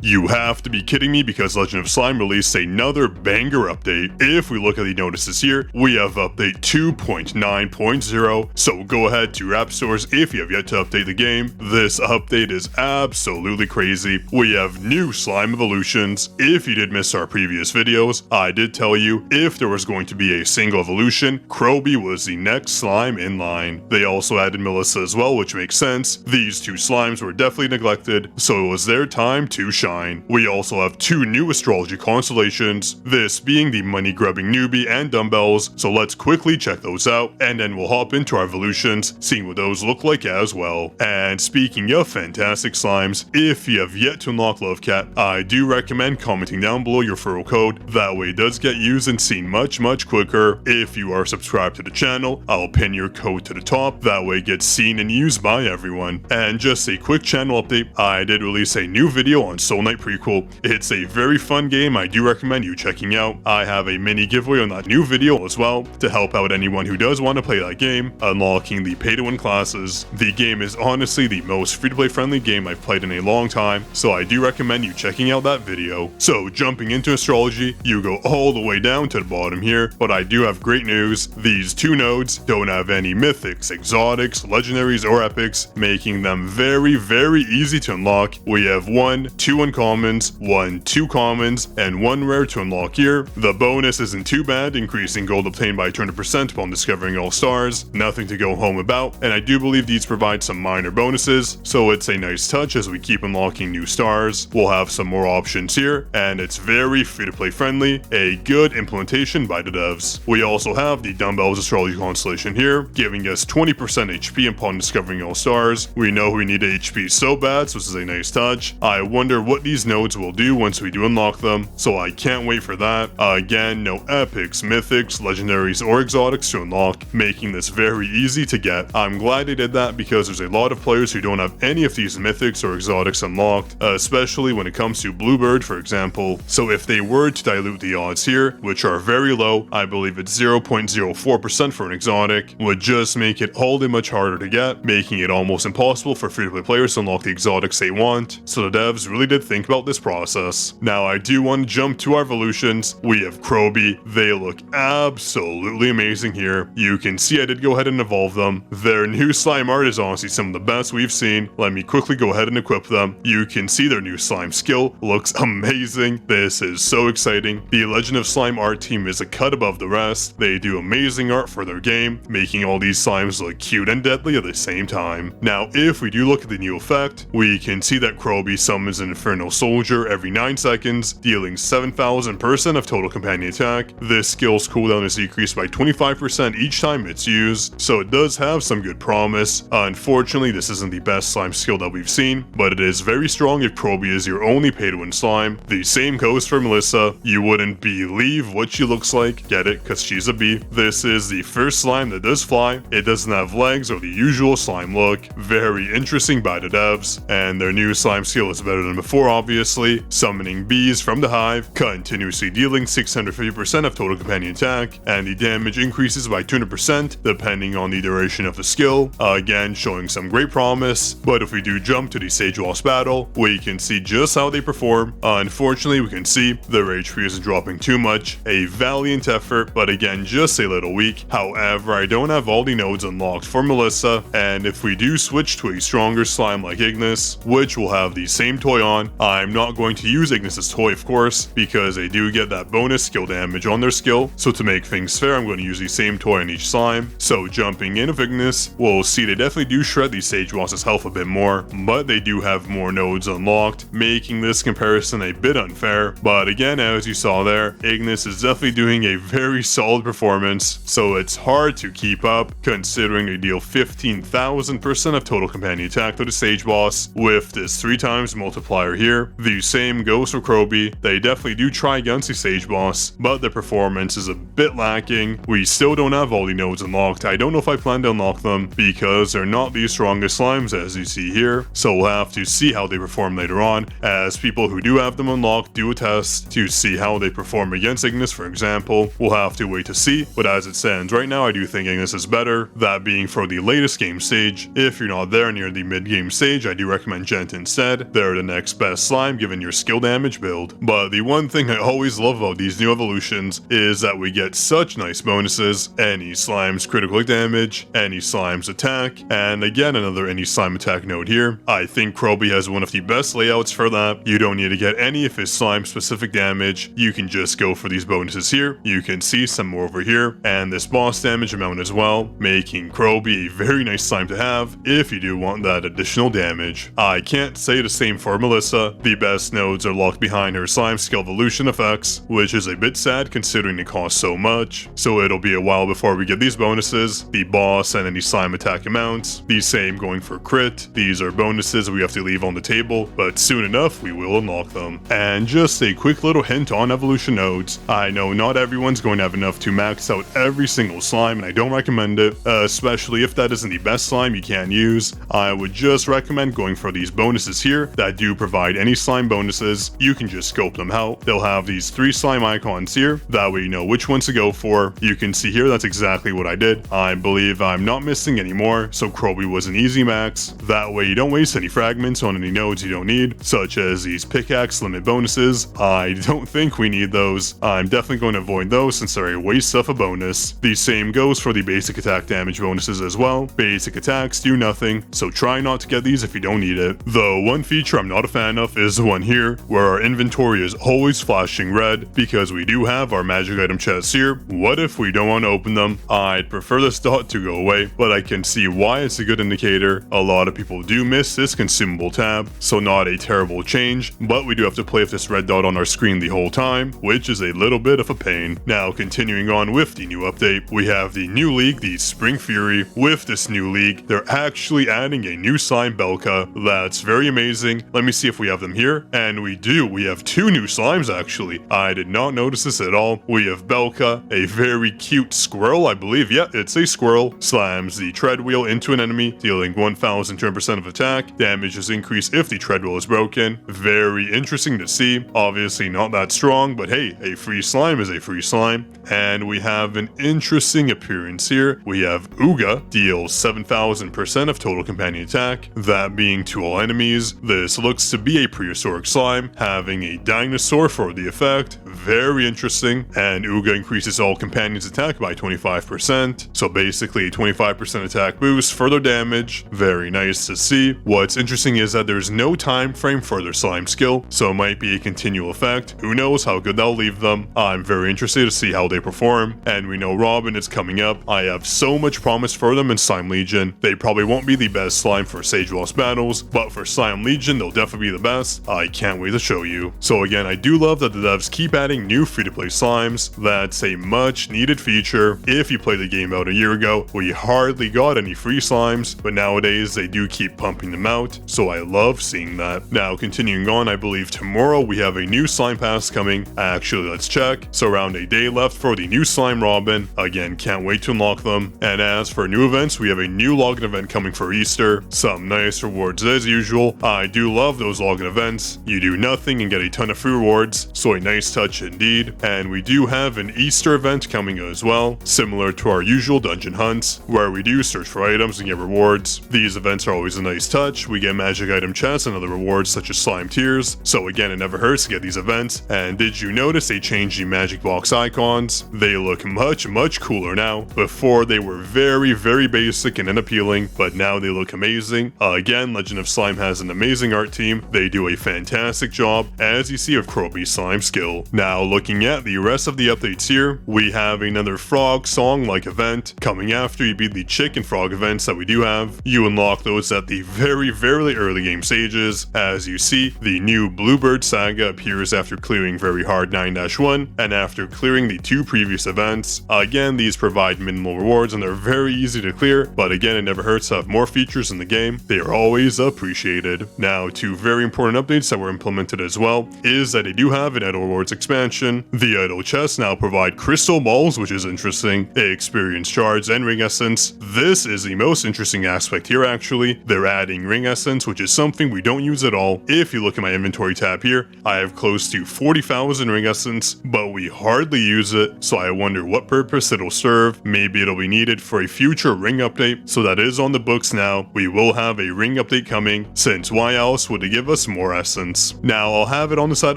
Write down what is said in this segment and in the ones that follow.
You have to be kidding me, because Legend of Slime released another banger update. If we look at the notices here, we have update 2.9.0, so go ahead to your app stores if you have yet to update the game. This update is absolutely crazy. We have new slime evolutions. If you did miss our previous videos, I did tell you if there was going to be a single evolution, Kroby was the next slime in line. They also added Melissa as well, which makes sense. These two slimes were definitely neglected, so it was their time to shine. We also have two new astrology constellations, this being the money grubbing newbie and dumbbells, so let's quickly check those out, and then we'll hop into our evolutions, seeing what those look like as well. And speaking of fantastic slimes, if you have yet to unlock Lovecat, I do recommend commenting down below your referral code, that way it does get used and seen much quicker. If you are subscribed to the channel, I'll pin your code to the top, that way it gets seen and used by everyone. And just a quick channel update, I did release a new video on Soul Knight Prequel. It's a very fun game, I do recommend you checking out. I have a mini giveaway on that new video as well, to help out anyone who does want to play that game, unlocking the pay-to-win classes. The game is honestly the most free-to-play friendly game I've played in a long time, so I do recommend you checking out that video. So jumping into astrology, you go all the way down to the bottom here, but I do have great news. These two nodes don't have any mythics, exotics, legendaries, or epics, making them very easy to unlock. We have 1, 2 uncommons, 1, 2 commons, and 1 rare to unlock here. The bonus isn't too bad, increasing gold obtained by 200% upon discovering all stars. Nothing to go home about, and I do believe these provide some minor bonuses, so it's a nice touch as we keep unlocking new stars. We'll have some more options here, and it's very free to play friendly, a good implementation by the devs. We also have the dumbbells astrology constellation here, giving us 20% HP upon discovering all stars. We know we need HP so bad, so this is a nice touch. I wonder what these nodes will do once we do unlock them, so I can't wait for that. Again, no epics, mythics, legendaries, or exotics to unlock, making this very easy to get. I'm glad they did that, because there's a lot of players who don't have any of these mythics or exotics unlocked, especially when it comes to Bluebird, for example. So if they were to dilute the odds here, which are very low, I believe it's 0.04% for an exotic, would just make it all that much harder to get, making it almost impossible for free-to-play players to unlock the exotics they want. So the devs really did think about this process. Now I do want to jump to our evolutions. We have Kroby. They look absolutely amazing here. You can see I did go ahead and evolve them. Their new slime art is honestly some of the best we've seen. Let me quickly go ahead and equip them. You can see their new slime skill looks amazing. This is so exciting. The Legend of Slime art team is a cut above the rest. They do amazing art for their game, making all these slimes look cute and deadly at the same time. Now if we do look at the new effect, we can see that Kroby summons an Inferno Soldier every 9 seconds, dealing 7,000% of total companion attack. This skill's cooldown is decreased by 25% each time it's used, so it does have some good promise. Unfortunately, this isn't the best slime skill that we've seen, but it is very strong if Kroby is your only pay-to-win slime. The same goes for Melissa. You wouldn't believe what she looks like. Get it? Because she's a bee. This is the first slime that does fly. It doesn't have legs or the usual slime look. Very interesting by the devs, and their new slime skill is better than before, obviously. Summoning bees from the hive, continuously dealing 650% of total companion attack, and the damage increases by 200% depending on the duration of the skill. Again, showing some great promise. But if we do jump to the Sage Wasp battle, we can see just how they perform. Unfortunately, we can see their HP isn't dropping too much. A valiant effort, but again, just a little weak. However, I don't have all the nodes unlocked for Melissa, and if we do switch to a stronger slime like Ignis, which will have the same toy on, I'm not going to use Ignis's toy, of course, because they do get that bonus skill damage on their skill. So to make things fair, I'm going to use the same toy on each slime. So jumping in of Ignis, we'll see they definitely do shred the Sage Wasp's health a bit more, but they do have more nodes unlocked, making this comparison a bit unfair. But again, as you saw there, Ignis is definitely doing a very solid performance, so it's hard to keep up considering they deal 15,000% of total companion attack to the Sage Boss with this 3 times multiplier here. The same goes for Kroby. They definitely do try against the Sage Boss, but their performance is a bit lacking. We still don't have all the nodes unlocked. I don't know if I plan to unlock them because they're not the strongest slimes as you see here, so we'll have to see how they perform later on, as people who do have them unlocked do a test to see how they perform against Ignis, for example. We'll have to wait to see, but as it stands right now, I do think Ignis is better, that being for the latest game stage. If you're not there near the mid-game stage, I do recommend Gent instead. They're the next best best slime given your skill damage build. But the one thing I always love about these new evolutions is that we get such nice bonuses: any slime's critical damage, any slime's attack, and again another any slime attack node here. I think Kroby has one of the best layouts for that. You don't need to get any of his slime specific damage, you can just go for these bonuses here. You can see some more over here, and this boss damage amount as well, making Kroby a very nice slime to have if you do want that additional damage. I can't say the same for Melissa. The best nodes are locked behind her slime skill evolution effects, which is a bit sad considering they cost so much. So it'll be a while before we get these bonuses, the boss and any slime attack amounts. The same going for crit. These are bonuses we have to leave on the table, but soon enough we will unlock them. And just a quick little hint on evolution nodes. I know not everyone's going to have enough to max out every single slime, and I don't recommend it, especially if that isn't the best slime you can use. I would just recommend going for these bonuses here that do provide any slime bonuses. You can just scope them out. They'll have these 3 slime icons here, that way you know which ones to go for. You can see here that's exactly what I did. I believe I'm not missing any more, so Kroby was an easy max. That way you don't waste any fragments on any nodes you don't need, such as these pickaxe limit bonuses. I don't think we need those. I'm definitely going to avoid those since they're a waste of a bonus. The same goes for the basic attack damage bonuses as well. Basic attacks do nothing, so try not to get these if you don't need it. Though one feature I'm not a fan of is the one here, where our inventory is always flashing red because we do have our magic item chests here. What if we don't want to open them? I'd prefer this dot to go away, but I can see why it's a good indicator. A lot of people do miss this consumable tab, so not a terrible change, but we do have to play with this red dot on our screen the whole time, which is a little bit of a pain. Now continuing on with the new update, we have the new league, the Spring Fury. With this new league, they're actually adding a new slime Belka. That's very amazing. Let me see if we have them here, and we do. We have 2 new slimes actually. I did not notice this at all. We have Belka, a very cute squirrel, I believe. Yeah, it's a squirrel. Slams the tread wheel into an enemy, dealing 1010% of attack. Damage is increased if the tread wheel is broken. Very interesting to see. Obviously not that strong, but hey, a free slime is a free slime. And we have an interesting appearance here. We have Uga, deals 7000% of total companion attack, that being to all enemies. This looks to be a prehistoric slime, having a dinosaur for the effect. Very interesting. And Uga increases all companions attack by 25%. So basically a 25% attack boost, further damage. Very nice to see. What's interesting is that there's no time frame for their slime skill, so it might be a continual effect. Who knows how good that'll leave them. I'm very interested to see how they perform. And we know Robin is coming up. I have so much promise for them in Slime Legion. They probably won't be the best slime for Sage Boss battles, but for Slime Legion they'll definitely be the best. I can't wait to show you. So again, I do love that the devs keep adding new free-to-play slimes. That's a much needed feature. If you played the game out a year ago, we hardly got any free slimes, but nowadays they do keep pumping them out, so I love seeing that. Now continuing on, I believe tomorrow we have a new slime pass coming. Actually, let's check. So around a day left for the new slime Robin. Again, can't wait to unlock them. And as for new events, we have a new login event coming for Easter. Some nice rewards as usual. I do love those login events. You do nothing and get a ton of free rewards, so a nice touch indeed. And we do have an Easter event coming as well, similar to our usual dungeon hunts, where we do search for items and get rewards. These events are always a nice touch. We get magic item chests and other rewards such as slime tiers, so again, it never hurts to get these events. And did you notice they changed the magic box icons? They look much cooler now. Before they were very basic and unappealing, but now they look amazing. Again, Legend of Slime has an amazing art team. They do a fantastic job, as you see, of Kroby's slime skill. Now looking at the rest of the updates here, we have another frog song like event coming after you beat the chicken frog events that we do have. You unlock those at the very early game stages. As you see, the new Bluebird saga appears after clearing Very Hard 9-1 and after clearing the 2 previous events. Again, these provide minimal rewards and they're very easy to clear, but again, it never hurts to have more features in the game. They are always appreciated. Now, 2 very important updates that were implemented as well is that they do have an Idle Rewards expansion. The Idle chests now provide crystal balls, which is interesting, experience shards, and ring essence. This is the most interesting aspect here actually. They're adding ring essence, which is something we don't use at all. If you look at my inventory tab here, I have close to 40,000 ring essence, but we hardly use it, so I wonder what purpose it'll serve. Maybe it'll be needed for a future ring update, so that is on the books now. We will have a ring update coming, since why else would it give us us more essence. Now I'll have it on the side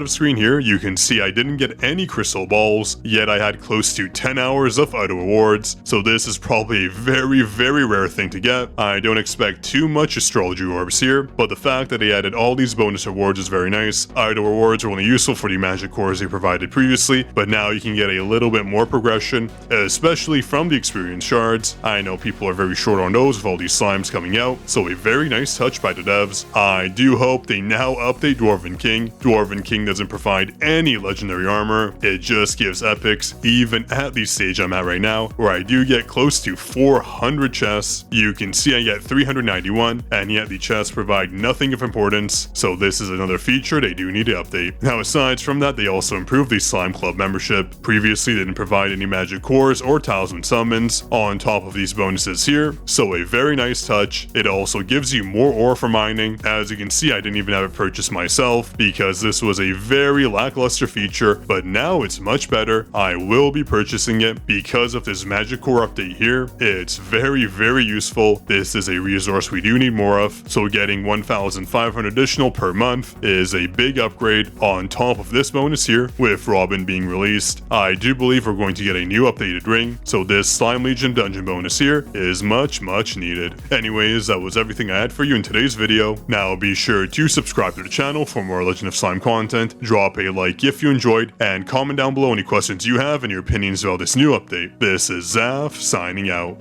of the screen here. You can see I didn't get any crystal balls, yet I had close to 10 hours of idle rewards, so this is probably a very rare thing to get. I don't expect too much astrology orbs here, but the fact that they added all these bonus rewards is very nice. Idle rewards were only useful for the magic cores they provided previously, but now you can get a little bit more progression, especially from the experience shards. I know people are very short on those with all these slimes coming out, so a very nice touch by the devs. I do hope they now update Dwarven King. Dwarven King doesn't provide any legendary armor, it just gives epics, even at the stage I'm at right now, where I do get close to 400 chests. You can see I get 391, and yet the chests provide nothing of importance, so this is another feature they do need to update. Now aside from that, they also improved the Slime Club membership. Previously they didn't provide any magic cores or talisman summons on top of these bonuses here, so a very nice touch. It also gives you more ore for mining. As you can see, I didn't even have it purchased myself because this was a very lackluster feature, but now it's much better. I will be purchasing it because of this magic core update here. It's very useful. This is a resource we do need more of, so getting 1,500 additional per month is a big upgrade on top of this bonus here with Robin being released. I do believe we're going to get a new updated ring, so this Slime Legion dungeon bonus here is much needed. Anyways, that was everything I had for you in today's video. Now be sure to subscribe to the channel for more Legend of Slime content, drop a like if you enjoyed, and comment down below any questions you have and your opinions about this new update. This is Zaf signing out.